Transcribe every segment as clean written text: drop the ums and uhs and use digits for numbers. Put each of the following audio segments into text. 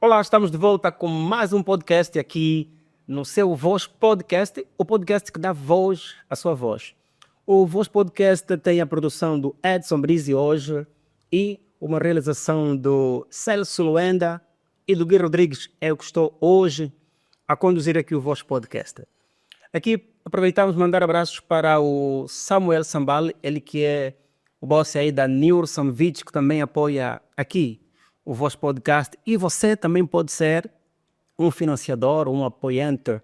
Olá, estamos de volta com mais um podcast aqui no seu Voz Podcast, o podcast que dá voz à sua voz. O Voz Podcast tem a produção do Edson Brizzi hoje e uma realização do Celso Luenda e do Gui Rodrigues. Eu que estou hoje a conduzir aqui o Voz Podcast. Aqui aproveitamos mandar abraços para o Samuel Sambal, ele que é o boss aí da Nilson Beach, que também apoia aqui o Voz Podcast. E você também pode ser um financiador, um apoiante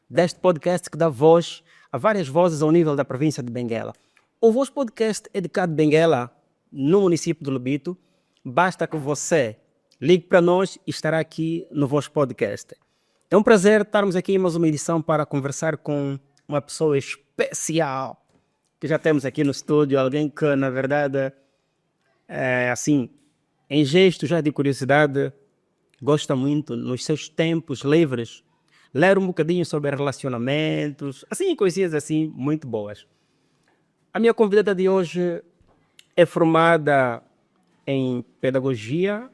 deste podcast que dá voz a várias vozes ao nível da província de Benguela. O Voz Podcast é de cá de Benguela, no município de Lobito. Basta que você ligue para nós e estará aqui no Voz Podcast. É um prazer estarmos aqui em mais uma edição para conversar com uma pessoa especial que já temos aqui no estúdio, alguém que, na verdade, assim, em gesto já de curiosidade, gosta muito, nos seus tempos livres, ler um bocadinho sobre relacionamentos, assim, coisinhas assim, muito boas. A minha convidada de hoje é formada em pedagogia,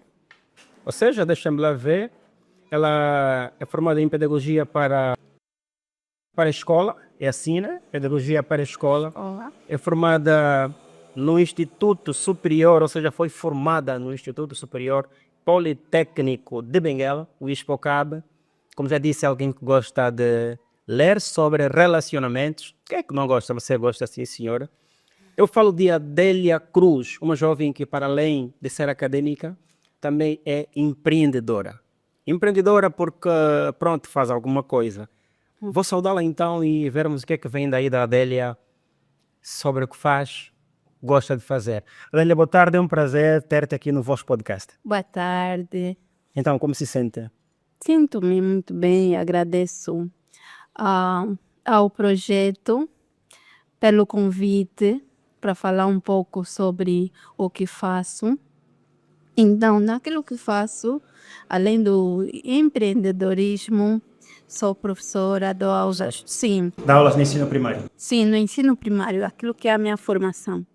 ou seja, deixa-me lá ver, ela é formada em pedagogia para a escola, é assim, né? Pedagogia para a escola. Olá. É formada no Instituto Superior, ou seja, foi formada no Instituto Superior Politécnico de Benguela, o ISPOCAB. Como já disse, é alguém que gosta de ler sobre relacionamentos. Quem é que não gosta? Você gosta, sim, senhora. Eu falo de Adélia Cruz, uma jovem que, para além de ser acadêmica, também é empreendedora. Empreendedora porque, pronto, faz alguma coisa. Vou saudá-la então e vermos o que é que vem daí da Adélia sobre o que faz, gosta de fazer. Adélia, boa tarde, é um prazer ter-te aqui no vosso podcast. Boa tarde. Então, como se sente? Sinto-me muito bem e agradeço ao projeto pelo convite para falar um pouco sobre o que faço. Então, naquilo que faço, além do empreendedorismo, sou professora, dou aulas, sim, Dá aulas no ensino primário. sim, no ensino primário, aquilo que é a minha formação.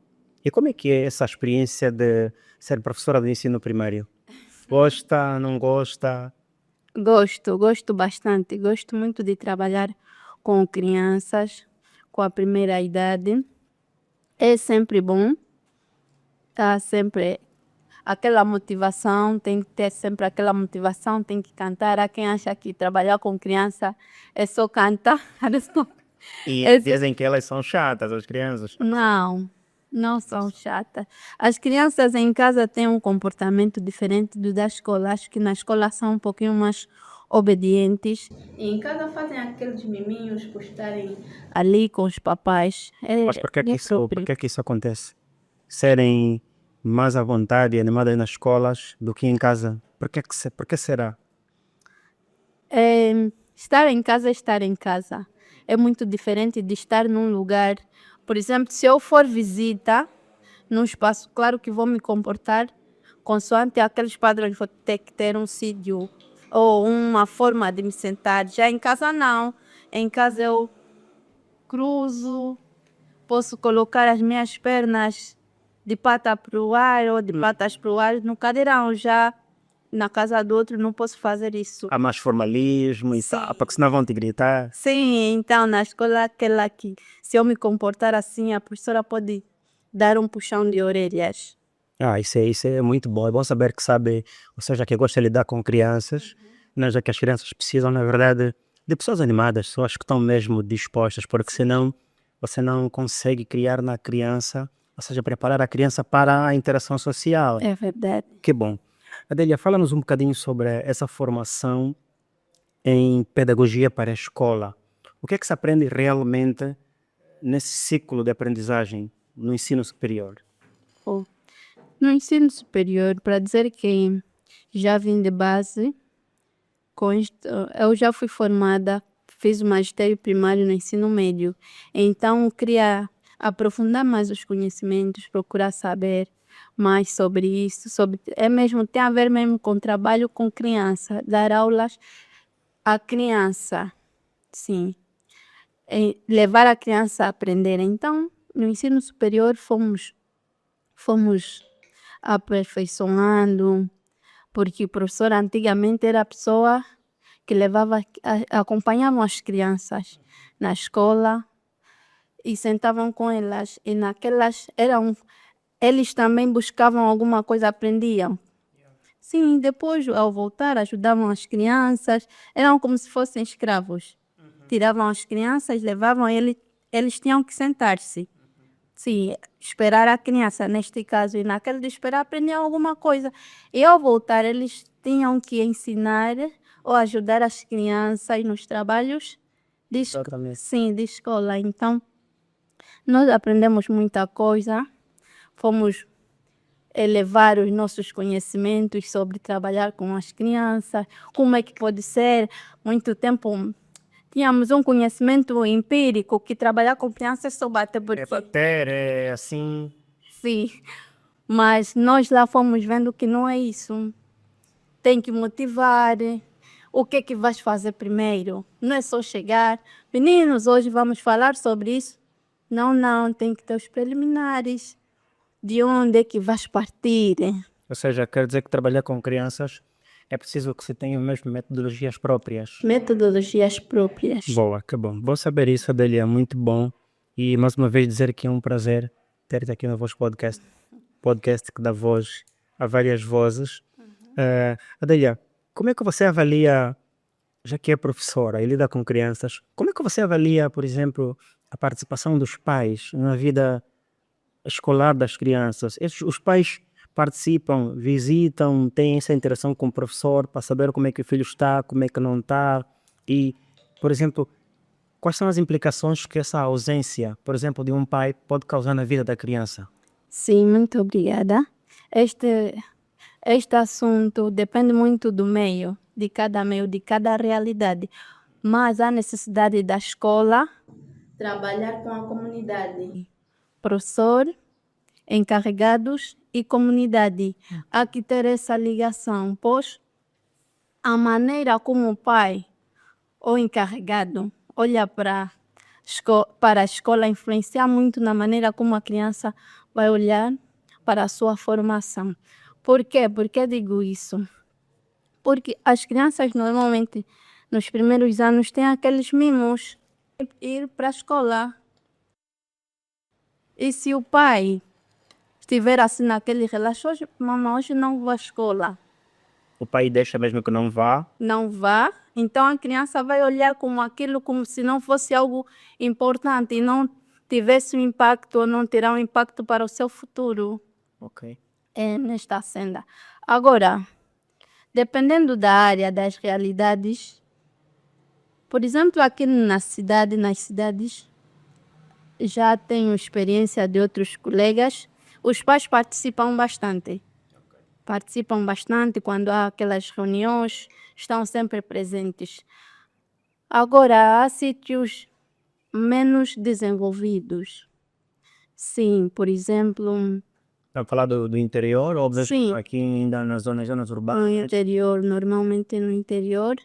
E como é que é essa experiência de ser professora de ensino primário? Gosta, não gosta? Gosto bastante, gosto muito de trabalhar com crianças, com a primeira idade. É sempre bom, tá sempre aquela motivação, tem que ter sempre aquela motivação, tem que cantar. Há quem acha que trabalhar com criança é só cantar. E É dizem que elas são chatas, as crianças. não são chatas. As crianças em casa têm um comportamento diferente do da escola. Acho que na escola são um pouquinho mais obedientes. E em casa fazem aqueles miminhos por estarem ali com os papais. Mas por que é que É isso, próprio. por que é que isso acontece? Serem mais à vontade e animadas nas escolas do que em casa? Por que será? Estar em casa é estar em casa. É muito diferente de estar num lugar. Por exemplo, se eu for visita num espaço, claro que vou me comportar consoante aqueles padrões, vou ter que ter um sítio ou uma forma de me sentar. Já em casa não. Em casa eu cruzo, posso colocar as minhas pernas de pata para o ar ou de patas para o ar no cadeirão. Já na casa do outro não posso fazer isso. Há mais formalismo e tal, porque senão vão te gritar. Sim, então na escola aquela que se eu me comportar assim, a professora pode dar um puxão de orelhas. Isso é muito bom. É bom saber que sabe, ou seja, que gosta de lidar com crianças, né, já que as crianças precisam, na verdade, de pessoas animadas, pessoas que estão mesmo dispostas, porque senão você não consegue criar na criança, ou seja, preparar a criança para a interação social. É verdade. Que bom. Adélia, fala-nos um bocadinho sobre essa formação em pedagogia para a escola. O que é que se aprende realmente nesse ciclo de aprendizagem no ensino superior? Oh. No ensino superior, para dizer que já vim de base, com isto, eu já fui formada, fiz o magistério primário no ensino médio, então queria aprofundar mais os conhecimentos, procurar saber mais sobre isso, tem a ver mesmo com trabalho com criança, dar aulas à criança, sim, levar a criança a aprender. Então, no ensino superior fomos aperfeiçoando porque o professor antigamente era a pessoa que acompanhava as crianças na escola e sentavam com elas. E naquelas eles também buscavam alguma coisa, aprendiam. Sim, depois ao voltar ajudavam as crianças, eram como se fossem escravos. Tiravam as crianças, levavam eles tinham que sentar-se. Sim, esperar a criança, neste caso, e naquele de esperar aprendiam alguma coisa. E ao voltar, eles tinham que ensinar ou ajudar as crianças nos trabalhos Exatamente. sim, de escola. Então, nós aprendemos muita coisa, fomos elevar os nossos conhecimentos sobre trabalhar com as crianças, como é que pode ser. Muito tempo tínhamos um conhecimento empírico que trabalhar com crianças só bater por É bater, é assim. sim, mas nós lá fomos vendo que não é isso. Tem que motivar. O que é que vais fazer primeiro? Não é só chegar. Meninos, hoje vamos falar sobre isso. Não, tem que ter os preliminares. De onde é que vais partir? Ou seja, quer dizer que trabalhar com crianças é preciso que se tenha mesmo metodologias próprias. Metodologias próprias. Boa, que bom. Bom saber isso, Adélia, muito bom. E mais uma vez dizer que é um prazer ter-te aqui no Voz Podcast. Podcast que dá voz a várias vozes. Adélia, como é que você avalia, já que é professora e lida com crianças, como é que você avalia, por exemplo, a participação dos pais na vida escolar das crianças? Os pais participam, visitam, têm essa interação com o professor para saber como é que o filho está, como é que não está e, por exemplo, quais são as implicações que essa ausência, por exemplo, de um pai pode causar na vida da criança? Sim, muito obrigada. Este assunto depende muito do meio, de cada realidade. Mas há necessidade da escola trabalhar com a comunidade. Professor, encarregados e comunidade. Há que ter essa ligação, pois a maneira como o pai ou encarregado olha para a escola influencia muito na maneira como a criança vai olhar para a sua formação. Por quê? Por que digo isso? Porque as crianças normalmente nos primeiros anos têm aqueles mimos, ir para a escola. E se o pai estiver assim naquele relaxo, mamãe, hoje não vou à escola. O pai deixa mesmo que não vá. Não vá, então a criança vai olhar como aquilo como se não fosse algo importante e não tivesse um impacto ou não terá um impacto para o seu futuro. Ok. É nesta senda. Agora, dependendo da área, das realidades, por exemplo, aqui nas cidades, já tenho experiência de outros colegas, os pais participam bastante. Participam bastante quando há aquelas reuniões, estão sempre presentes. Agora, há sítios menos desenvolvidos. Sim, por exemplo, Está a falar do interior ou sim, aqui ainda nas zonas no urbanas? interior, normalmente no interior.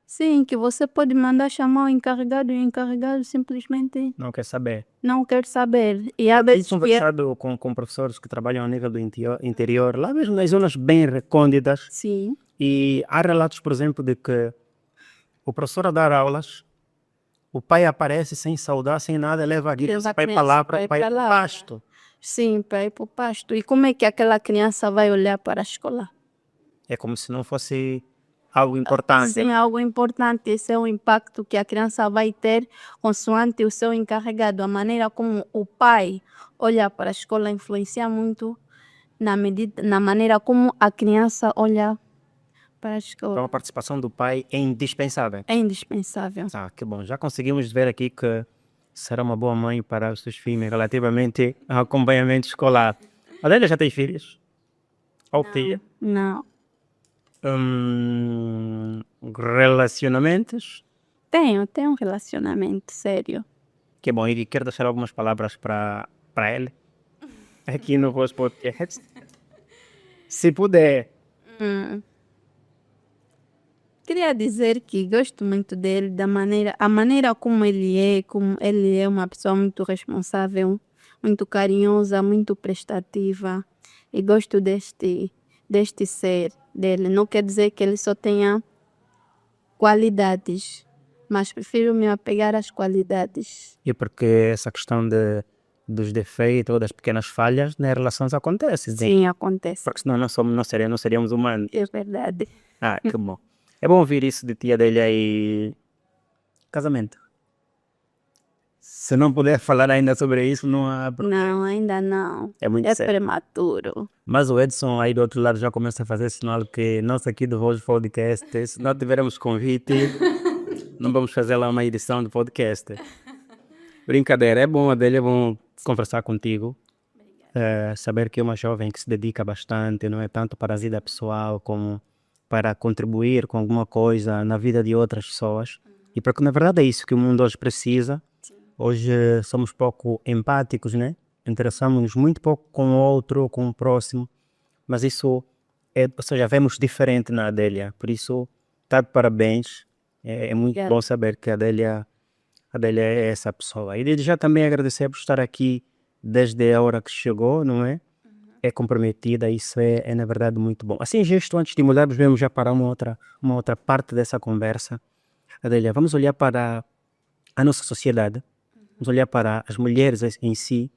Sim, que você pode mandar chamar o encarregado e o encarregado simplesmente Não quer saber. não quer saber. E há Tenho vezes que conversado com professores que trabalham a nível do interior, lá mesmo nas zonas bem recônditas, sim, e há relatos, por exemplo, de que o professor a dar aulas, o pai aparece sem saudar, sem nada, leva a criança para ir para lá, para ir para o pasto. sim, para ir para o pasto. E como é que aquela criança vai olhar para a escola? É como se não fosse algo importante. Sim, é algo importante. Esse é o impacto que a criança vai ter consoante o seu encarregado. A maneira como o pai olha para a escola influencia muito na maneira como a criança olha para a Então escola. a participação do pai é indispensável. É indispensável. Ah, que bom. Já conseguimos ver aqui que será uma boa mãe para os seus filhos relativamente ao acompanhamento escolar. A Adélia já tem filhos? Ou tia? Não. Relacionamentos? Tenho um relacionamento sério. Que bom. E quero deixar algumas palavras para ele aqui no Voz Podcast. Se puder. Queria dizer que gosto muito dele, a maneira como ele é uma pessoa muito responsável, muito carinhosa, muito prestativa. E gosto deste ser dele. Não quer dizer que ele só tenha qualidades, mas prefiro me apegar às qualidades. E porque essa questão dos defeitos ou das pequenas falhas nas relações acontece, sim. Sim, acontece. Porque senão não seríamos humanos. É verdade. Ah, que bom. É bom ouvir isso de ti, Adélia, e casamento. Se não puder falar ainda sobre isso, não há. Não, ainda não. É muito É sério. prematuro. Mas o Edson aí do outro lado já começa a fazer sinal que nós aqui do Voz Podcast, se não tivermos convite, não vamos fazer lá uma edição do podcast. Brincadeira, é bom, Adélia, é bom conversar contigo. Saber que é uma jovem que se dedica bastante, não é tanto para a vida pessoal como para contribuir com alguma coisa na vida de outras pessoas. E porque na verdade é isso que o mundo hoje precisa. Hoje somos pouco empáticos, né? Interessamos muito pouco com o outro, com o próximo, mas isso é, ou seja, vemos diferente na Adélia, por isso está de parabéns, é muito Obrigada. bom saber que a Adélia é essa pessoa. E desde já também agradecer por estar aqui desde a hora que chegou, não é? É comprometida, isso é na verdade muito bom. Assim, gesto antes de mudarmos, vamos já para uma outra parte dessa conversa. Adélia, vamos olhar para a nossa sociedade, vamos olhar para as mulheres em si,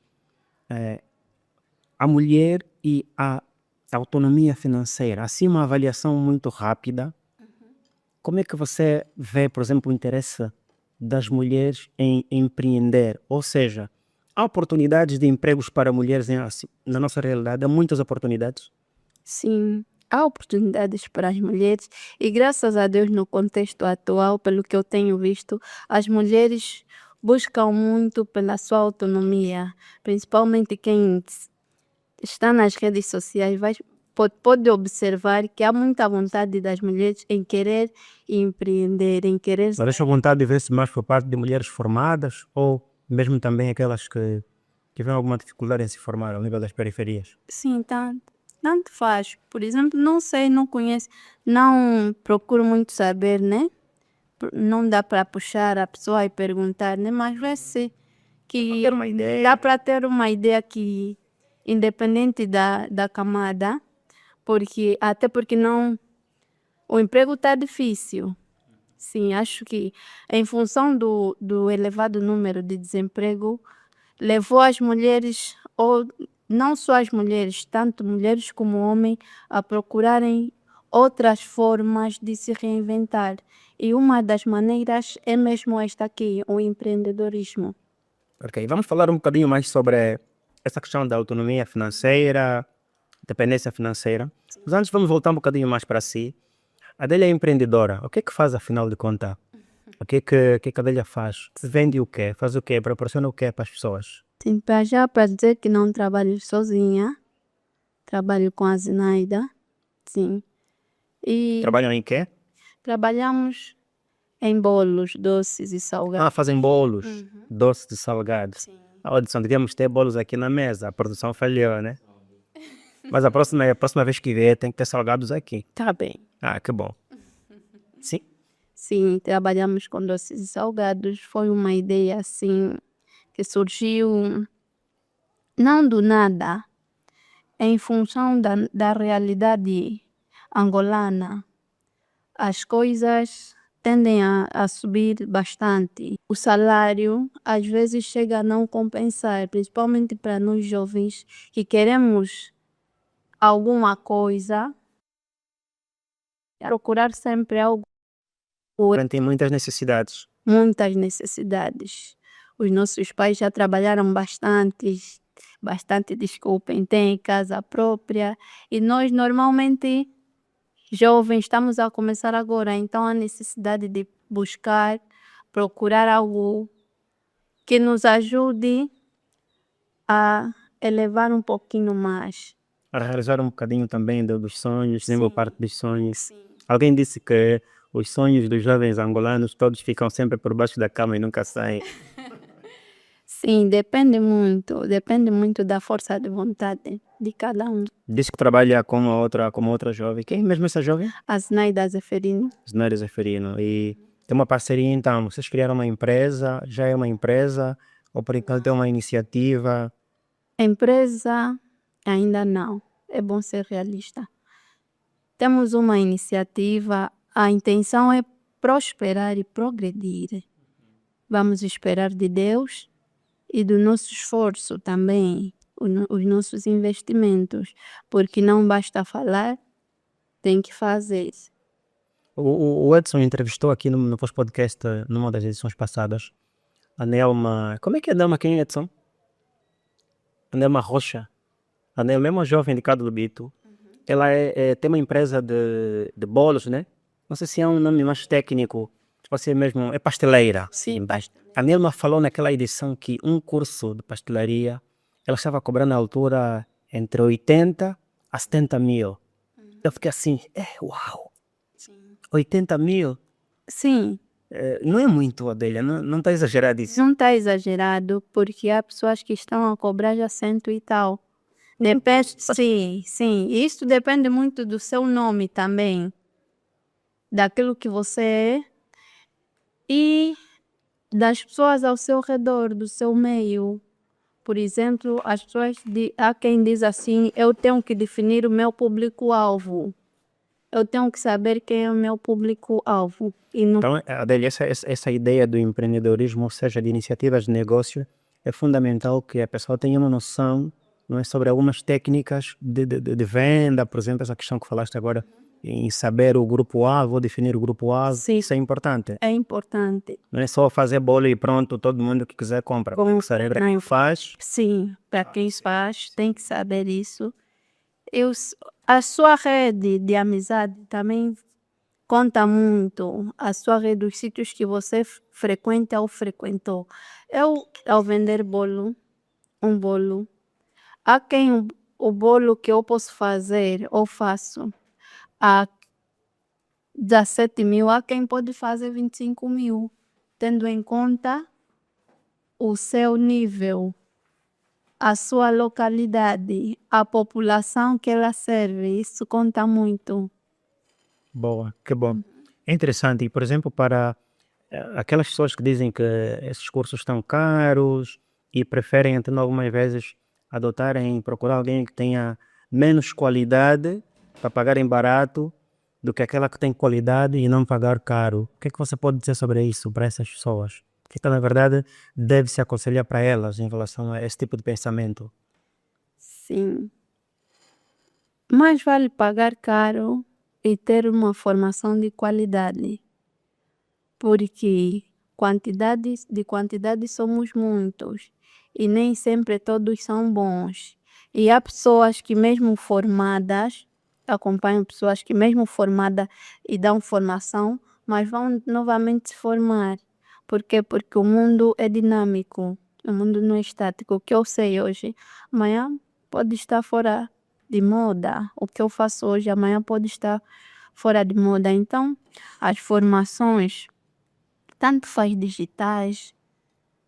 a mulher e a autonomia financeira. Assim, uma avaliação muito rápida. Como é que você vê, por exemplo, o interesse das mulheres em empreender? Ou seja, há oportunidades de empregos para mulheres na nossa realidade? Há muitas oportunidades? Sim, há oportunidades para as mulheres e graças a Deus no contexto atual, pelo que eu tenho visto, as mulheres buscam muito pela sua autonomia, principalmente quem está nas redes sociais pode observar que há muita vontade das mulheres em querer empreender, em querer. Mas essa vontade vê-se mais por parte de mulheres formadas ou mesmo também aquelas que tiveram alguma dificuldade em se formar ao nível das periferias? Sim, tanto faz. Por exemplo, não sei, não conheço, não procuro muito saber, né? Não dá para puxar a pessoa e perguntar, né? Mas vê-se que Ter uma ideia. dá para ter uma ideia que, independente da camada, até porque não, o emprego está difícil. Sim, acho que em função do elevado número de desemprego, levou as mulheres, ou não só as mulheres, tanto mulheres como homens, a procurarem outras formas de se reinventar. E uma das maneiras é mesmo esta aqui, o empreendedorismo. Ok, vamos falar um bocadinho mais sobre essa questão da autonomia financeira, dependência financeira. Mas antes vamos voltar um bocadinho mais para si. A Adélia é empreendedora. O que é que faz afinal de contas? O que é que a Adélia faz? Vende o quê? Faz o quê? Proporciona o quê para as pessoas? Sim, para já, para dizer que não trabalho sozinha, trabalho com a Zinaida, sim. E Trabalham em quê? trabalhamos em bolos, doces e salgados. Fazem bolos, doces de salgados. Sim. Edson, devíamos ter bolos aqui na mesa. A produção falhou, né? Mas a próxima vez que vier tem que ter salgados aqui. Tá bem. Que bom. Sim. Sim, trabalhamos com doces e salgados. Foi uma ideia assim que surgiu não do nada, em função da realidade angolana. As coisas tendem a subir bastante. O salário às vezes chega a não compensar, principalmente para nós jovens que queremos alguma coisa, procurar sempre algo, Tem muitas necessidades. muitas necessidades. Os nossos pais já trabalharam bastante, desculpem, têm casa própria e nós normalmente jovens estamos a começar agora, então a necessidade de procurar algo que nos ajude a elevar um pouquinho mais. A realizar um bocadinho também dos sonhos, nem boa Sim. parte dos sonhos. Sim. Alguém disse que os sonhos dos jovens angolanos todos ficam sempre por baixo da cama e nunca saem. Sim, depende muito da força de vontade de cada um. Disse que trabalha com uma outra jovem. Quem é mesmo essa jovem? A Zinaida Zeferino. Zenaida Zeferino. E tem uma parceria então. Vocês criaram uma empresa, já é uma empresa, ou por enquanto é uma iniciativa? Empresa, ainda não. É bom ser realista. temos uma iniciativa, a intenção é prosperar e progredir. Vamos esperar de Deus e do nosso esforço também, os nossos investimentos, porque não basta falar, tem que fazer. O Edson entrevistou aqui no vosso podcast, numa das edições passadas, a Nelma. Como é que é a Nelma? Quem é, Edson? A Nelma Rocha. A Nelma é uma jovem de Cado do Bito. Ela tem uma empresa de bolos, né? Não sei se é um nome mais técnico. Tipo assim mesmo, é pasteleira. Sim, basta. A Nelma falou naquela edição que um curso de pastelaria, ela estava cobrando na altura entre 80 a 70 mil. Eu fiquei assim, uau, Sim. 80 mil? Sim, Não é muito, Adélia, não está exagerado isso. não está exagerado, porque há pessoas que estão a cobrar já cento e tal. Depende, sim, sim. Isso depende muito do seu nome também, daquilo que você é e das pessoas ao seu redor, do seu meio. Por exemplo, as pessoas, há quem diz assim, eu tenho que definir o meu público-alvo. Eu tenho que saber quem é o meu público-alvo. E não, Então, Adélia, essa ideia do empreendedorismo, ou seja, de iniciativas de negócio, é fundamental que a pessoa tenha uma noção, não é, sobre algumas técnicas de venda, por exemplo, essa questão que falaste agora, em saber o grupo-alvo, ou definir o grupo-alvo, Sim. isso é importante. é importante. Não é só fazer bolo e pronto, todo mundo que quiser compra. Como Essa regra não faz. Sim, para quem faz, tem que saber isso. A sua rede de amizade também conta muito. A sua rede, os sítios que você frequenta ou frequentou. Eu, ao vender bolo, um bolo, há quem o bolo que eu posso fazer ou faço a 17 mil, há quem pode fazer 25 mil, tendo em conta o seu nível, a sua localidade, a população que ela serve, isso conta muito. Boa, que bom. É interessante, e por exemplo, para aquelas pessoas que dizem que esses cursos estão caros e preferem, então, algumas vezes procurar alguém que tenha menos qualidade para pagarem barato do que aquela que tem qualidade e não pagar caro. O que é que você pode dizer sobre isso para essas pessoas? O que é que, na verdade, deve-se aconselhar para elas em relação a esse tipo de pensamento? Sim. Mais vale pagar caro e ter uma formação de qualidade, porque quantidade somos muitos e nem sempre todos são bons. E há pessoas que mesmo formadas, acompanham pessoas que mesmo formadas e dão formação, mas vão novamente se formar. Por quê? Porque o mundo é dinâmico, o mundo não é estático. O que eu sei hoje, amanhã pode estar fora de moda. O que eu faço hoje, amanhã pode estar fora de moda. Então, as formações, tanto faz digitais,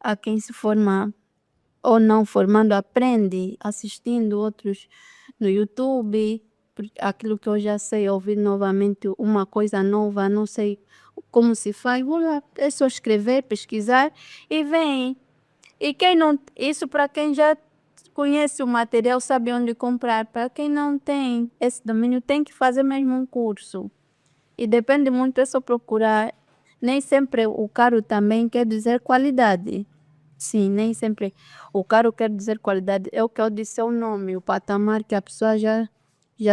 há quem se forma ou não formando, aprende assistindo outros no YouTube, aquilo que eu já sei, ouvir novamente uma coisa nova, não sei como se faz, vou lá, é só escrever, pesquisar e vem. E quem não, isso para quem já conhece o material, sabe onde comprar. Para quem não tem esse domínio, tem que fazer mesmo um curso. E depende muito, é só procurar. Nem sempre o caro também quer dizer qualidade. Sim, nem sempre o caro quer dizer qualidade. É o que eu disse, é o nome, o patamar que a pessoa já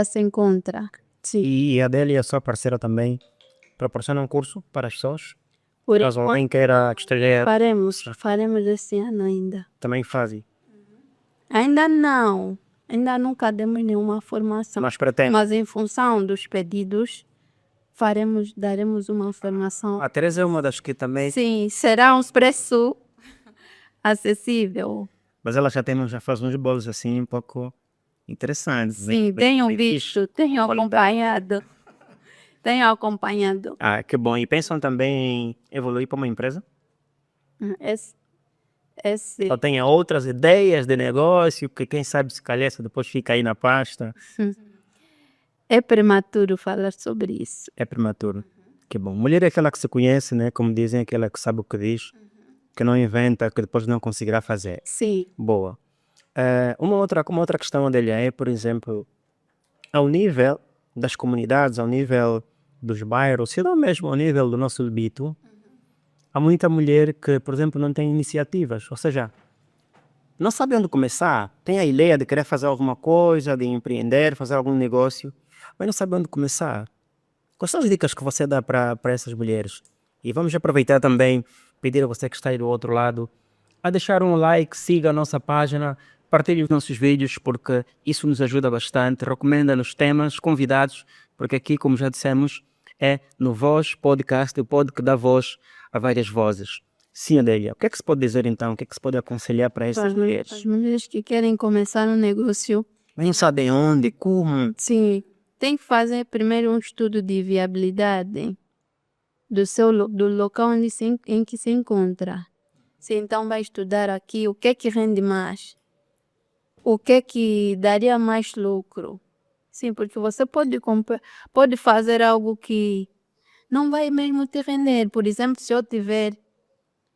se encontra. Sim. E a Adélia e a sua parceira também proporcionam curso para as pessoas? Por Caso alguém queira que esteja, faremos esse ano ainda. também fazem. Ainda não, ainda nunca demos nenhuma formação. Mas pretende. Mas em função dos pedidos, daremos uma formação. A Teresa é uma das que também, Sim, será um preço acessível. mas ela já faz uns bolos assim um pouco interessantes. Sim, tenho visto, tenho acompanhado. Tenho acompanhado. Ah, que bom. E pensam também em evoluir para uma empresa? Esse Ou tenha outras ideias de negócio, que quem sabe se calhar isso depois fica aí na pasta. é prematuro falar sobre isso. É prematuro. Que bom. Mulher é aquela que se conhece, né? Como dizem, aquela que sabe o que diz, que não inventa, que depois não conseguirá fazer. Sim, Boa. Uma outra questão dele é, por exemplo, ao nível das comunidades, ao nível dos bairros, se não mesmo ao nível do nosso debito, há muita mulher que, por exemplo, não tem iniciativas, ou seja, não sabe onde começar, tem a ideia de querer fazer alguma coisa, de empreender, fazer algum negócio, mas não sabe onde começar. Quais são as dicas que você dá para essas mulheres? E vamos aproveitar também, pedir a você que está aí do outro lado, a deixar um like, siga a nossa página, partilhe os nossos vídeos, porque isso nos ajuda bastante, recomenda-nos temas, convidados, porque aqui, como já dissemos, é no Voz Podcast, o pod que dá voz a várias vozes. Sim, Adélia, o que é que se pode dizer então? O que é que se pode aconselhar para essas As mulheres? mulheres que querem começar um negócio, Nem sabem onde, como. sim, tem que fazer primeiro um estudo de viabilidade do local em que se encontra. Se então vai estudar aqui o que é que rende mais, o que é que daria mais lucro. Sim, porque você pode fazer algo que não vai mesmo te render. Por exemplo, se eu tiver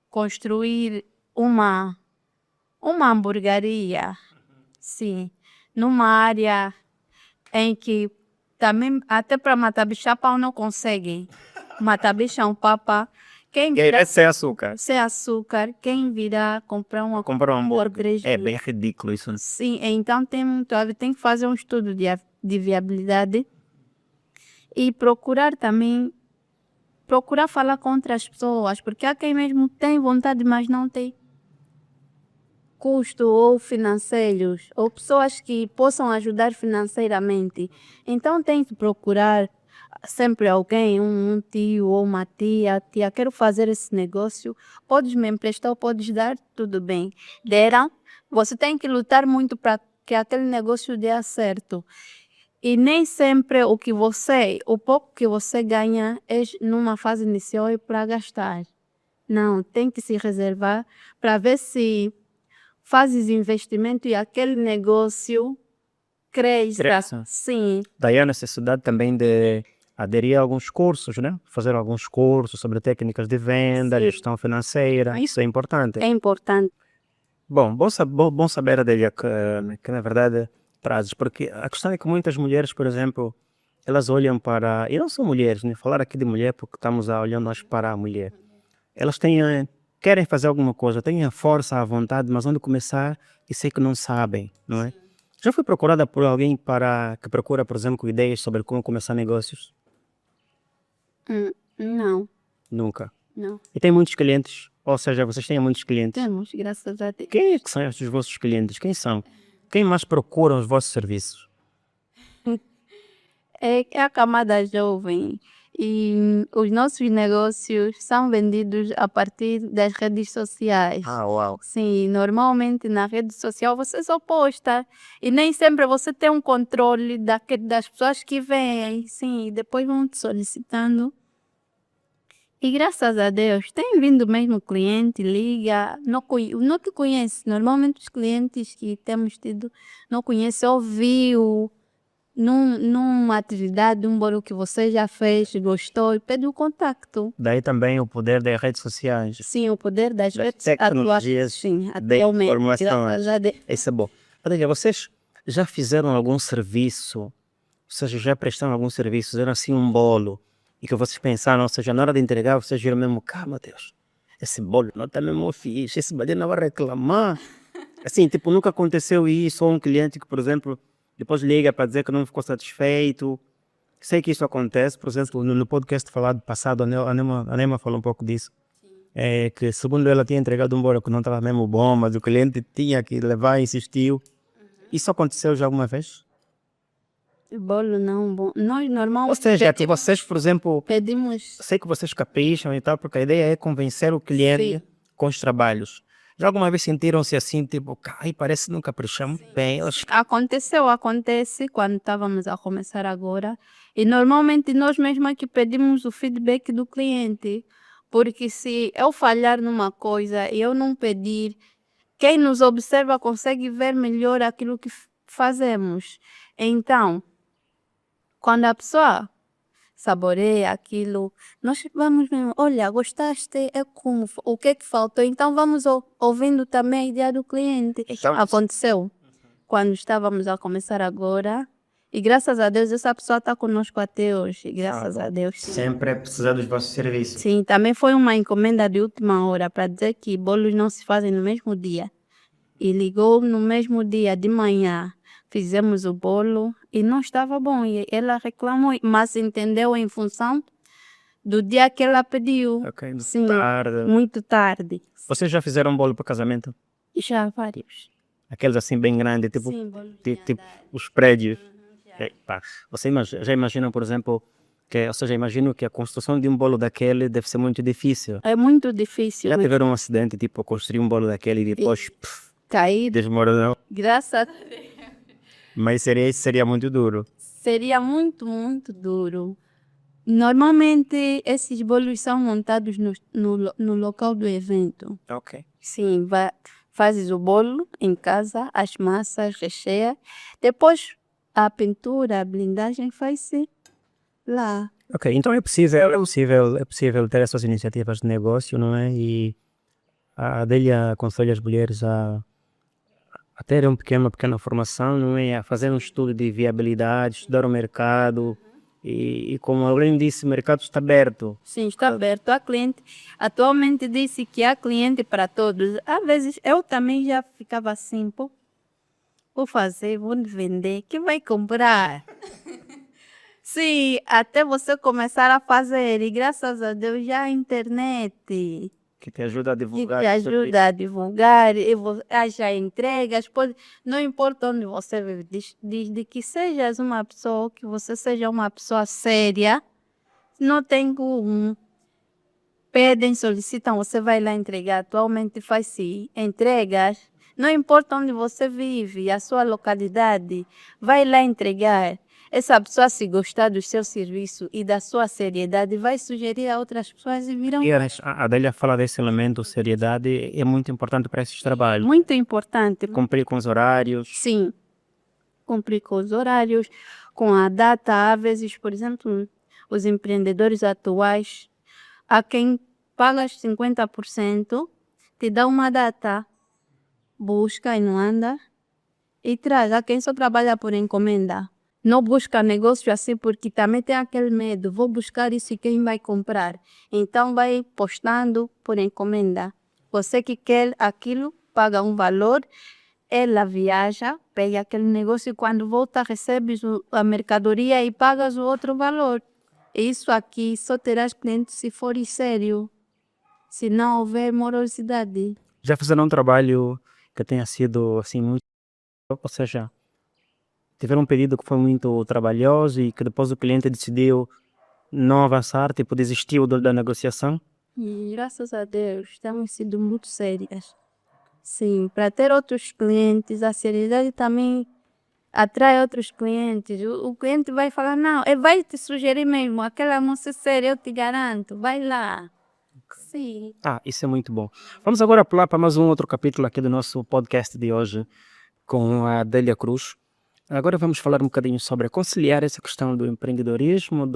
construir uma hamburgueria, sim, numa área em que também até para matar bicha-pau não conseguem. Matar bicha um papa. Quem virá Sem açúcar. sem açúcar, quem virá comprar uma Comprar um hambúrguer. 3 É mil? bem ridículo isso. Sim, então tem que fazer um estudo de viabilidade e procurar falar com outras pessoas, porque há quem mesmo tem vontade, mas não tem custo ou financeiros, ou pessoas que possam ajudar financeiramente. Então tem que procurar sempre alguém, um tio ou uma tia, quero fazer esse negócio, podes me emprestar ou podes dar, tudo bem. Deram, você tem que lutar muito para que aquele negócio dê certo. E nem sempre o pouco que você ganha numa fase inicial é para gastar. Não, tem que se reservar para ver se fazes investimento e aquele negócio cresça. Cresça. Sim, Daí a necessidade também de aderir a alguns cursos, né? Fazer alguns cursos sobre técnicas de venda, Sim. gestão financeira, isso é importante. é importante. Bom, bom saber, Adélia, que na verdade trazes, porque a questão é que muitas mulheres, por exemplo, elas olham para, e não são mulheres, nem falar aqui de mulher porque estamos a olhar nós para a mulher. Elas querem fazer alguma coisa, têm a força, a vontade, mas onde começar e sei que não sabem, não é? Já foi procurada por alguém que procura, por exemplo, ideias sobre como começar negócios? Não, Nunca. não. E tem muitos clientes? Ou seja, vocês têm muitos clientes? Temos, graças a Deus. Quem é que são estes vossos clientes? Quem são? Quem mais procura os vossos serviços? É a camada jovem e os nossos negócios são vendidos a partir das redes sociais. Uau. Sim, normalmente na rede social você só posta e nem sempre você tem um controle das pessoas que vêm, sim, e depois vão te solicitando. E graças a Deus tem vindo mesmo cliente, liga, não te conhece. Normalmente os clientes que temos tido não conhecem, ouviu numa atividade, um bolo que você já fez, gostou e pede o contacto. Daí também o poder das redes sociais. Sim, o poder das redes tecnologias sim, de atualmente. informação. Graças a Deus. Isso é bom. Adélia, vocês já fizeram algum serviço? Ou seja, já prestaram algum serviço? Fizeram assim um bolo e que vocês pensaram, ou seja, na hora de entregar, vocês viram mesmo, calma Deus, esse bolo não está mesmo fixe, esse bolo não vai reclamar. Assim, tipo, nunca aconteceu isso, ou um cliente que, por exemplo, depois liga para dizer que não ficou satisfeito. Sei que isso acontece, por exemplo, no podcast falado passado, a Nema falou um pouco disso. É que segundo ela tinha entregado um bolo que não estava mesmo bom, mas o cliente tinha que levar e insistiu. Isso aconteceu já alguma vez? Bolo não bom. Nós Ou normalmente seja, que vocês, por exemplo, pedimos. sei que vocês capricham e tal, porque a ideia é convencer o cliente Sim. com os trabalhos. Já alguma vez sentiram-se assim, tipo, ai, parece que não caprichamos bem? Acontece quando estávamos a começar agora e normalmente nós mesmos é que pedimos o feedback do cliente, porque se eu falhar numa coisa e eu não pedir, quem nos observa consegue ver melhor aquilo que fazemos. Então, quando a pessoa saboreia aquilo, nós vamos mesmo, olha, gostaste? É como, o que é que faltou? Então vamos ouvindo também a ideia do cliente. Então, Aconteceu quando estávamos a começar agora E graças a Deus essa pessoa está conosco até hoje. Graças a Deus. Sim. Sempre é precisar dos vossos serviços. Sim, também foi uma encomenda de última hora para dizer que bolos não se fazem no mesmo dia. E ligou no mesmo dia de manhã. Fizemos o bolo e não estava bom. E ela reclamou, mas entendeu em função do dia que ela pediu. Ok, Sim, tarde. muito tarde. Vocês já fizeram um bolo para casamento? Já vários. Aqueles assim bem grandes, tipo, Sim, bolos tipo os prédios. Pá, você já imagina, por exemplo, ou seja, imagino que a construção de um bolo daquele deve ser muito difícil. É muito difícil. Já tiveram um acidente, tipo, construir um bolo daquele e depois Cair. desmoronou? Graças a Mas seria muito duro. Seria muito, muito duro. Normalmente esses bolos são montados no local do evento. Ok. Sim, fazes o bolo em casa, as massas, recheia. Depois a pintura, a blindagem faz-se lá. Ok, então é possível ter essas iniciativas de negócio, não é? E a Adélia aconselha as mulheres a terem uma pequena formação, não é? A fazer um estudo de viabilidade, estudar o mercado e como alguém disse, o mercado está aberto. Sim, está aberto a cliente. Atualmente disse que há cliente para todos. Às vezes eu também já ficava assim, pô, vou fazer, vou vender, quem vai comprar? Sim, até você começar a fazer, e graças a Deus já a internet Que te ajuda a que divulgar. te ajuda a divulgar, e já entregas, não importa onde você vive, desde que sejas uma pessoa, que você seja uma pessoa séria, não tem como. Pedem, solicitam, você vai lá entregar. Atualmente faz-se entregas. Não importa onde você vive, a sua localidade, vai lá entregar. Essa pessoa, se gostar do seu serviço e da sua seriedade, vai sugerir a outras pessoas e virão. E a Adélia fala desse elemento, seriedade, é muito importante para esses trabalhos. Muito importante. Cumprir com os horários. Sim, cumprir com os horários, com a data. Às vezes, por exemplo, os empreendedores atuais, a quem pagas 50%, te dá uma data, busca e não anda, e traz. A quem só trabalha por encomenda, não busca negócio assim porque também tem aquele medo, vou buscar isso e quem vai comprar? Então vai postando por encomenda. Você que quer aquilo, paga um valor, ela viaja, pega aquele negócio e quando volta recebes a mercadoria e pagas o outro valor. Isso aqui só terás clientes se for sério, se não houver morosidade. Já fizeram um trabalho que tenha sido assim muito, ou seja, tiveram um pedido que foi muito trabalhoso e que depois o cliente decidiu não avançar, tipo desistiu da negociação? E graças a Deus temos sido muito sérias. Sim, para ter outros clientes, a seriedade também atrai outros clientes. O cliente vai falar, não, ele vai te sugerir mesmo, aquela moça é séria, eu te garanto, vai lá. Sim. Isso é muito bom. Vamos agora pular para mais um outro capítulo aqui do nosso podcast de hoje com a Adélia Cruz. Agora vamos falar um bocadinho sobre conciliar essa questão do empreendedorismo,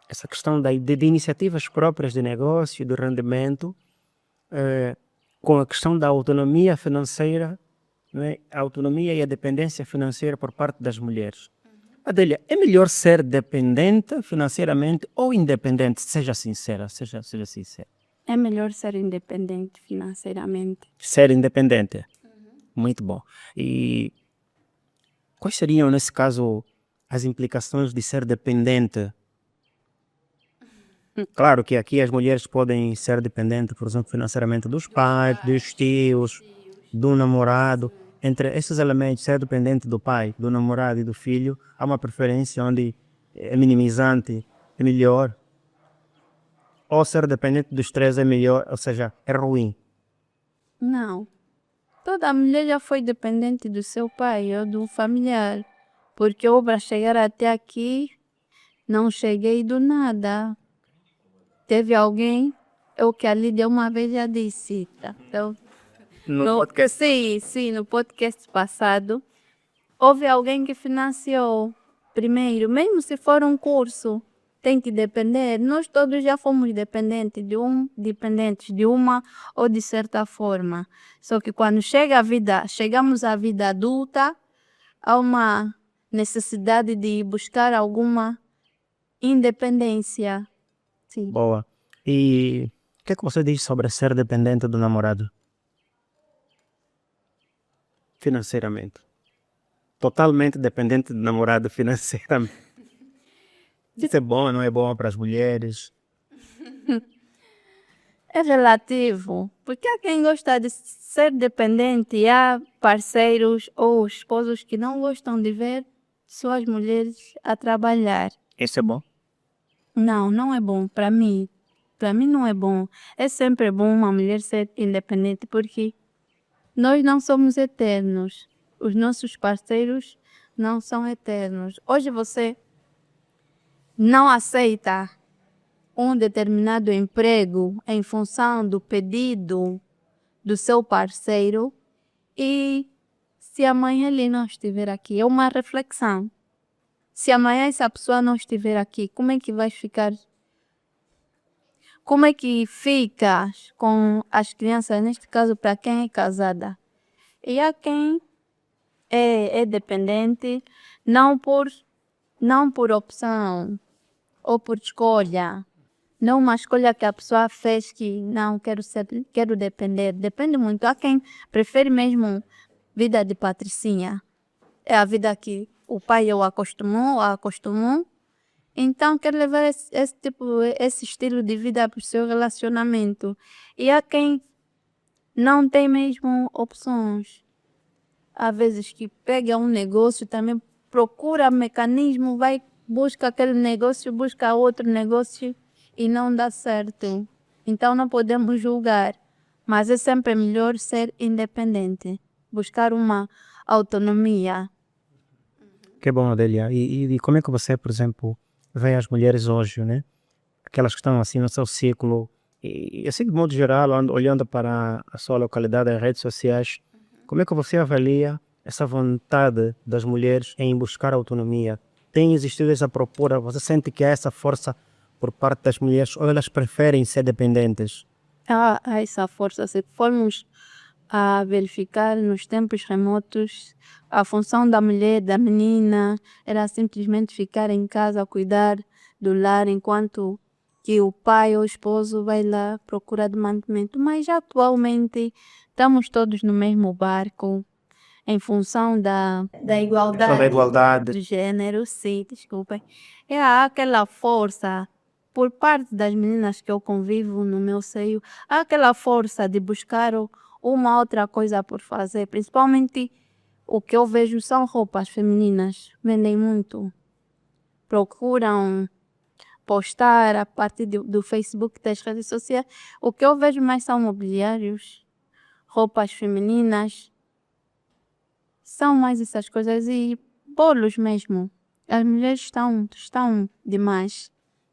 essa questão de iniciativas próprias de negócio, do rendimento, com a questão da autonomia financeira, não é? A autonomia e a dependência financeira por parte das mulheres. Adélia, é melhor ser dependente financeiramente ou independente? Seja sincera, seja sincera. É melhor ser independente financeiramente. Ser independente. Muito bom. E quais seriam, nesse caso, as implicações de ser dependente? Claro que aqui as mulheres podem ser dependentes, por exemplo, financeiramente dos pais, dos tios, do namorado. Entre esses elementos, ser dependente do pai, do namorado e do filho, há uma preferência onde é minimizante, é melhor. Ou ser dependente dos três é melhor, ou seja, é ruim. Não. Toda mulher já foi dependente do seu pai ou do familiar. Porque eu, para chegar até aqui, não cheguei do nada. Teve alguém, o que a Lídia uma vez já disse. Tá? Então, sim, no podcast passado, houve alguém que financiou primeiro, mesmo se for um curso, tem que depender. Nós todos já fomos dependentes de uma ou de certa forma. Só que quando chegamos à vida adulta, há uma necessidade de buscar alguma independência. Sim. Boa. E o que é que você diz sobre ser dependente do namorado? Financeiramente. Totalmente dependente do namorado financeiramente. Isso é bom, não é bom para as mulheres? É relativo, porque há quem gosta de ser dependente e há parceiros ou esposos que não gostam de ver suas mulheres a trabalhar. Isso é bom. Não, não é bom para mim. Para mim não é bom. É sempre bom uma mulher ser independente porque nós não somos eternos. Os nossos parceiros não são eternos. Hoje você não aceita um determinado emprego em função do pedido do seu parceiro e se amanhã ele não estiver aqui, é uma reflexão. Se amanhã essa pessoa não estiver aqui, como é que vai ficar? Como é que ficas com as crianças, neste caso, para quem é casada? E há quem é dependente não por opção ou por escolha. Não uma escolha que a pessoa fez que não quero depender. Depende muito. Há quem prefere mesmo vida de patricinha. É a vida que o pai o acostumou. Então quer levar esse estilo de vida para o seu relacionamento. E há quem não tem mesmo opções. Há vezes que pega um negócio, também procura mecanismo, busca aquele negócio, busca outro negócio e não dá certo. Então não podemos julgar, mas é sempre melhor ser independente, buscar uma autonomia. Que bom, Adélia. E como é que você, por exemplo, vê as mulheres hoje, né? Aquelas que estão assim no seu ciclo, e assim de modo geral, olhando para a sua localidade, as redes sociais, como é que você avalia essa vontade das mulheres em buscar autonomia? Tem existido essa procura? Você sente que há essa força por parte das mulheres ou elas preferem ser dependentes? Há essa força, se formos a verificar nos tempos remotos, a função da mulher, da menina, era simplesmente ficar em casa, cuidar do lar, enquanto que o pai ou o esposo vai lá procurar de mantimento. Mas atualmente estamos todos no mesmo barco, em função da Questão da igualdade igualdade. de gênero, sim, desculpem. Há aquela força, por parte das meninas que eu convivo no meu seio, há aquela força de buscar uma outra coisa por fazer, principalmente o que eu vejo são roupas femininas, vendem muito, procuram postar a partir do Facebook, das redes sociais. O que eu vejo mais são mobiliários, roupas femininas, são mais essas coisas e bolos mesmo. As mulheres estão demais.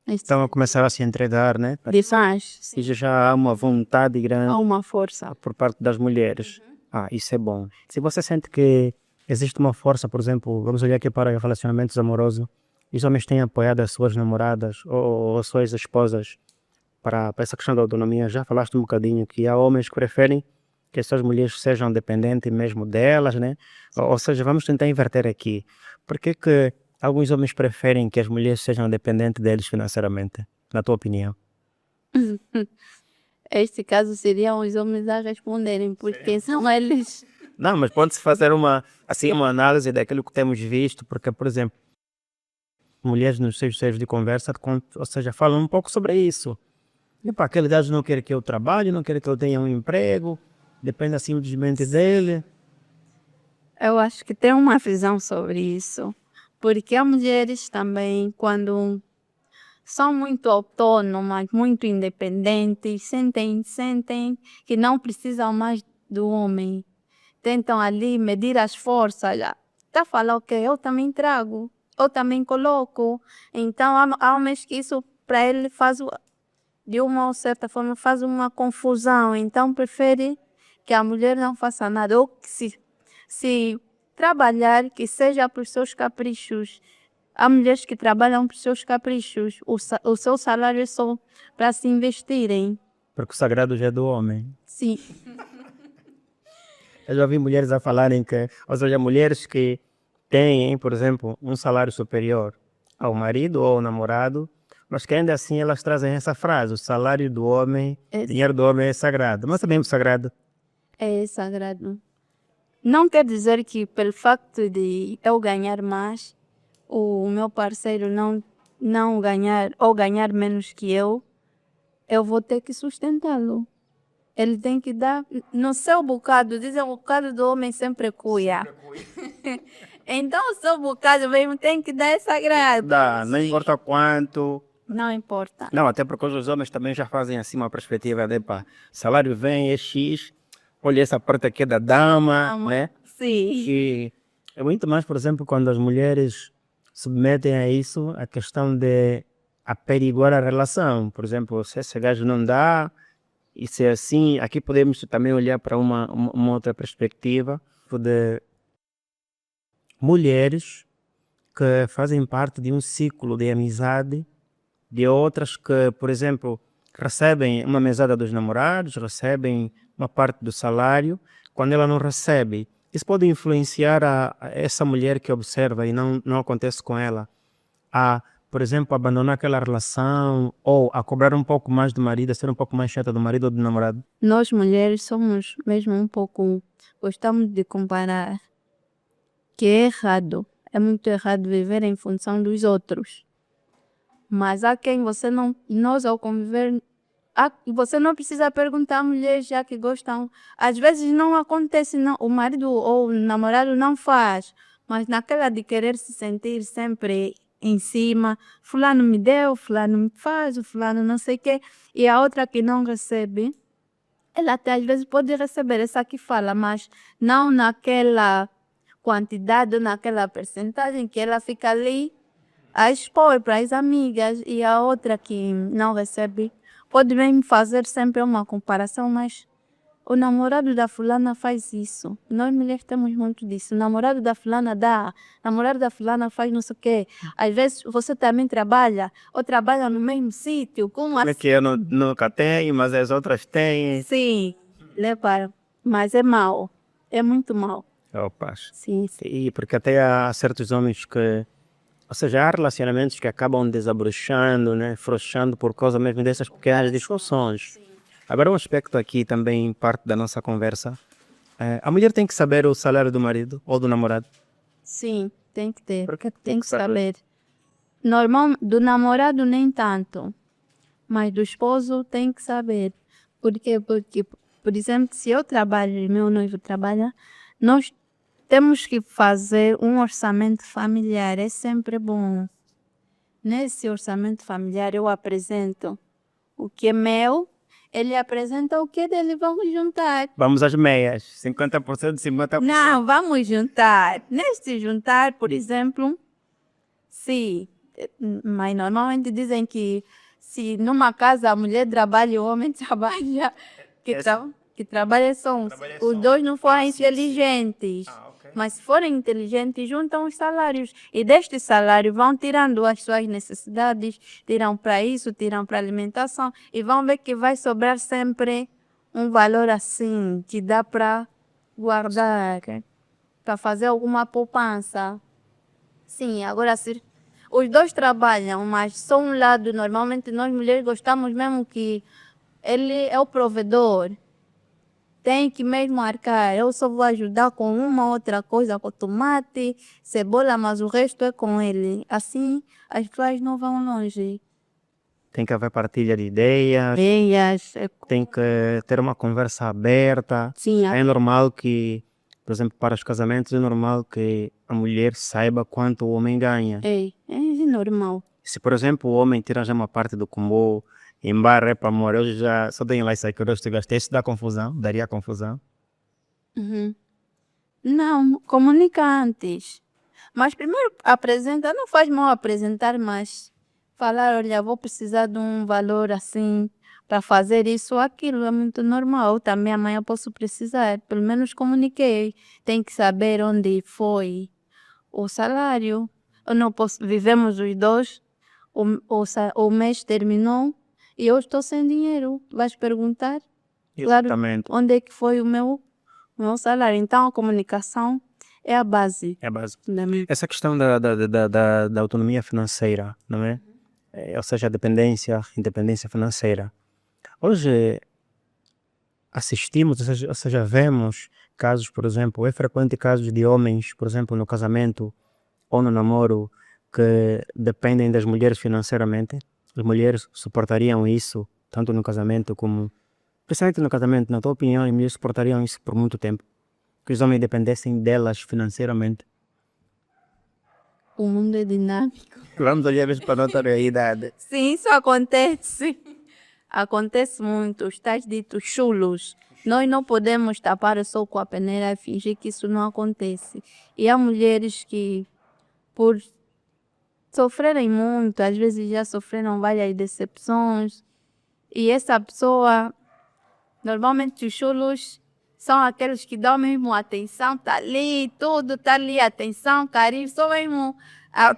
Estão a começar a se entregar, né? Demais, sim. E já há uma vontade grande Há uma força. por parte das mulheres. Isso é bom. Se você sente que existe uma força, por exemplo, vamos olhar aqui para relacionamentos amorosos, os homens têm apoiado as suas namoradas ou as suas esposas para essa questão da autonomia. Já falaste um bocadinho que há homens que preferem que as suas mulheres sejam dependentes mesmo delas, né? Ou seja, vamos tentar inverter aqui. Por que que alguns homens preferem que as mulheres sejam dependentes deles financeiramente, na tua opinião? Este caso seriam os homens a responderem, porque são eles. Não, mas pode-se fazer uma análise daquilo que temos visto, porque, por exemplo, mulheres nos seus seios de conversa, ou seja, falam um pouco sobre isso. Epá, aquele gajo não quer que eu trabalhe, não quer que eu tenha um emprego, depende simplesmente dele. Eu acho que tem uma visão sobre isso, porque há mulheres também, quando são muito autônomas, muito independentes, sentem que não precisam mais do homem. Tentam ali medir as forças. Está a falar o quê? Eu também trago, eu também coloco. Então há homens que isso para ele de uma certa forma faz uma confusão. Então prefere que a mulher não faça nada, ou que se trabalhar, que seja para os seus caprichos. Há mulheres que trabalham para os seus caprichos. O seu salário é só para se investirem. Porque o sagrado já é do homem. Sim. Eu já vi mulheres a falarem que, ou seja, mulheres que têm, por exemplo, um salário superior ao marido ou ao namorado, mas que ainda assim elas trazem essa frase: o salário do homem, É, dinheiro do homem é sagrado. Mas sabemos sagrado. é sagrado. Não quer dizer que pelo facto de eu ganhar mais, o meu parceiro não ganhar ou ganhar menos que eu vou ter que sustentá-lo. Ele tem que dar no seu bocado, dizem o bocado do homem sempre cuia. Então o seu bocado mesmo tem que dar sagrado. Dá, não importa quanto. Não importa. Não, até porque os homens também já fazem assim uma perspectiva de, pá, salário vem, é X, olha essa parte aqui é da dama, não é? Sim. E é muito mais, por exemplo, quando as mulheres submetem a isso a questão de aperiguar a relação. Por exemplo, se esse gajo não dá, e se é assim, aqui podemos também olhar para uma outra perspectiva de mulheres que fazem parte de um ciclo de amizade, de outras que, por exemplo, recebem uma mesada dos namorados, recebem uma parte do salário. Quando ela não recebe, isso pode influenciar a essa mulher que observa e não acontece com ela, a, por exemplo, abandonar aquela relação ou a cobrar um pouco mais do marido, a ser um pouco mais chata do marido ou do namorado. Nós mulheres somos mesmo um pouco, gostamos de comparar, que é errado. É muito errado viver em função dos outros. Mas há quem você não, nós ao conviver, você não precisa perguntar a mulheres já que gostam. Às vezes não acontece, não, o marido ou o namorado não faz, mas naquela de querer se sentir sempre em cima, fulano me deu, fulano me faz, o fulano não sei o quê, e a outra que não recebe, ela até às vezes pode receber, essa que fala, mas não naquela quantidade ou naquela percentagem que ela fica ali a expor para as amigas, e a outra que não recebe pode bem fazer sempre uma comparação, mas o namorado da fulana faz isso. Nós mulheres temos muito disso. O namorado da fulana dá, o namorado da fulana faz não sei o quê. Às vezes você também trabalha, ou trabalha no mesmo sítio, como Como é que eu nunca tenho, mas as outras têm. assim, leva, mas é mau, é muito mau. Opa. Sim, sim. E porque até há certos homens que, ou seja, há relacionamentos que acabam desabrochando, né, frouxando por causa mesmo dessas pequenas discussões. Agora um aspecto aqui também, parte da nossa conversa, a mulher tem que saber o salário do marido ou do namorado. Sim, tem que ter, Porque tem que saber. Normal, do namorado nem tanto, mas do esposo tem que saber. Por quê? Porque, por exemplo, se eu trabalho e meu noivo trabalha, nós temos que fazer um orçamento familiar, é sempre bom. Nesse orçamento familiar eu apresento o que é meu, ele apresenta o que é dele, vamos juntar. Vamos às meias, 50%, 50%. Não, vamos juntar. Neste juntar, por exemplo, se, mas normalmente dizem que se numa casa a mulher trabalha e o homem trabalha, que trabalha são, os dois não forem inteligentes. Mas se forem inteligentes, juntam os salários. E deste salário vão tirando as suas necessidades, tiram para isso, tiram para alimentação, e vão ver que vai sobrar sempre um valor assim, que dá para guardar, para fazer alguma poupança. Sim, agora se os dois trabalham, mas só um lado, normalmente nós mulheres gostamos mesmo que ele é o provedor. Tem que mesmo arcar. Eu só vou ajudar com uma outra coisa, com tomate, cebola, mas o resto é com ele. Assim as pessoas não vão longe. Tem que haver partilha de ideias, Veias, tem que ter uma conversa aberta. sim, É normal que, por exemplo, para os casamentos, é normal que a mulher saiba quanto o homem ganha. é normal. Se, por exemplo, o homem tira já uma parte do combo, embarra para amor, eu já só tenho lá isso aí que eu gosto de gastar. Isso dá confusão, daria confusão. Uhum. Não, comunica antes. Mas primeiro apresenta, não faz mal apresentar, mas falar, olha, vou precisar de um valor assim para fazer isso ou aquilo, é muito normal. Também amanhã posso precisar. Pelo menos comuniquei. Tem que saber onde foi o salário. Eu não posso, vivemos os dois, o mês terminou e eu estou sem dinheiro. Vais perguntar? Claro, Exatamente. onde é que foi o meu salário? Então a comunicação é a base. É a base. da minha- Essa questão da autonomia financeira, não é? Ou seja, a independência financeira. Hoje assistimos, ou seja, vemos casos, por exemplo, é frequente casos de homens, por exemplo, no casamento ou no namoro, que dependem das mulheres financeiramente. As mulheres suportariam isso, tanto no casamento como... Principalmente no casamento, na tua opinião, as mulheres suportariam isso por muito tempo? Que os homens dependessem delas financeiramente? O mundo é dinâmico. Vamos olhar mesmo para a nossa realidade. Sim, isso acontece. Acontece muito. Os tais ditos chulos. Nós não podemos tapar o sol com a peneira e fingir que isso não acontece. E há mulheres que, por sofrerem muito, às vezes já sofreram várias decepções. E essa pessoa, normalmente os chulos são aqueles que dão mesmo atenção, tá ali, tudo tá ali, atenção, carinho, só mesmo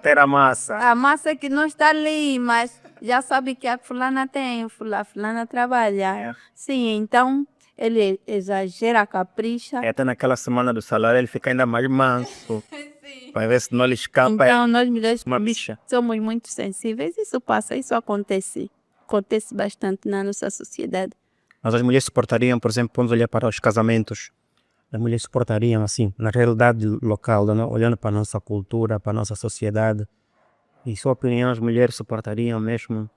Ter a massa. a massa que não está ali, mas já sabe que a fulana tem, fulana trabalha. É. Sim, então ele exagera, capricha. Até naquela semana do salário ele fica ainda mais manso. Para ver se não lhe escapa Então nós mulheres uma bicha. somos muito sensíveis, isso passa, isso acontece. Acontece bastante na nossa sociedade. Mas as mulheres suportariam, por exemplo, vamos olhar para os casamentos. As mulheres suportariam, assim, na realidade local, olhando para a nossa cultura, para a nossa sociedade. Em sua opinião, as mulheres suportariam mesmo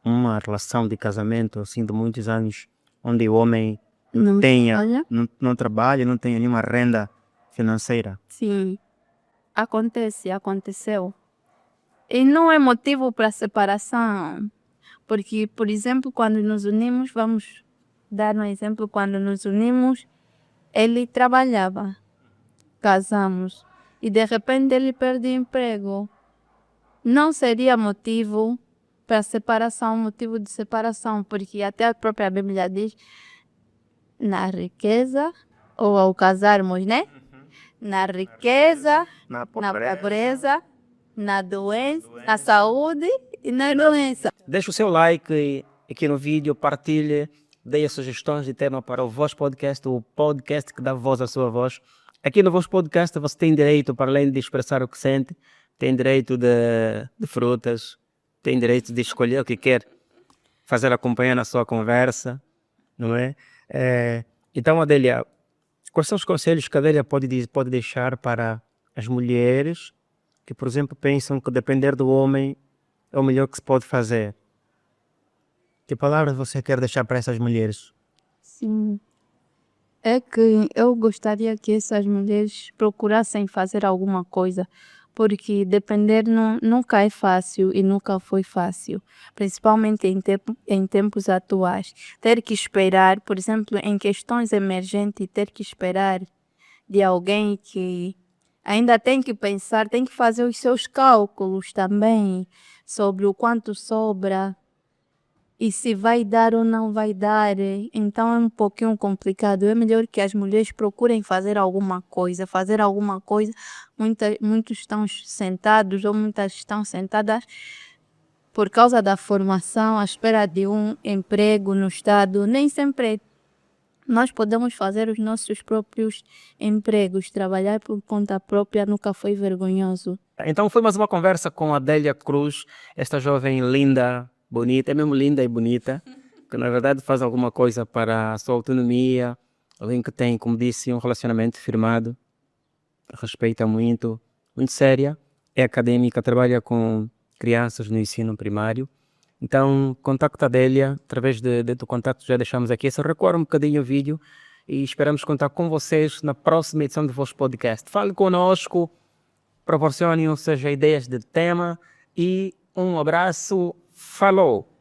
uma relação de casamento, assim, de muitos anos, onde o homem Não tenha, olha? não trabalha, não tenha nenhuma renda financeira? Sim, aconteceu. E não é motivo para separação. Porque, por exemplo, quando nos unimos, vamos dar um exemplo, quando nos unimos, ele trabalhava, casamos, e de repente ele perde emprego. Não seria motivo para separação, motivo de separação, porque até a própria Bíblia diz, na riqueza, ou ao casarmos, né? Na riqueza, Na na pobreza, na doença, na saúde e na doença. Deixe o seu like aqui no vídeo, partilhe, dê as sugestões de tema para o Voz Podcast, o podcast que dá voz à sua voz. Aqui no Voz Podcast você tem direito, para além de expressar o que sente, tem direito de frutas, tem direito de escolher o que quer fazer acompanhar na sua conversa, não é? Então, Adélia, quais são os conselhos que a Adélia pode deixar para as mulheres que, por exemplo, pensam que depender do homem é o melhor que se pode fazer? Que palavras você quer deixar para essas mulheres? Sim. É que eu gostaria que essas mulheres procurassem fazer alguma coisa, porque depender nunca é fácil e nunca foi fácil, principalmente em tempos atuais. Ter que esperar, por exemplo, em questões emergentes, ter que esperar de alguém que ainda tem que pensar, tem que fazer os seus cálculos também sobre o quanto sobra e se vai dar ou não vai dar. Então é um pouquinho complicado. É melhor que as mulheres procurem fazer alguma coisa. Muitos estão sentados ou muitas estão sentadas por causa da formação, à espera de um emprego no Estado. Nem sempre nós podemos fazer os nossos próprios empregos. Trabalhar por conta própria nunca foi vergonhoso. Então foi mais uma conversa com a Adélia Cruz, esta jovem linda, bonita, é mesmo linda e bonita, que na verdade faz alguma coisa para a sua autonomia, alguém que tem, como disse, um relacionamento firmado, respeita muito, muito séria, é acadêmica, trabalha com crianças no ensino primário. Então contacta a Adélia, através do contato já deixamos aqui, só recuar um bocadinho o vídeo e esperamos contar com vocês na próxima edição do Voz Podcast. Fale conosco, proporcione, ou seja, ideias de tema e um abraço. Falou!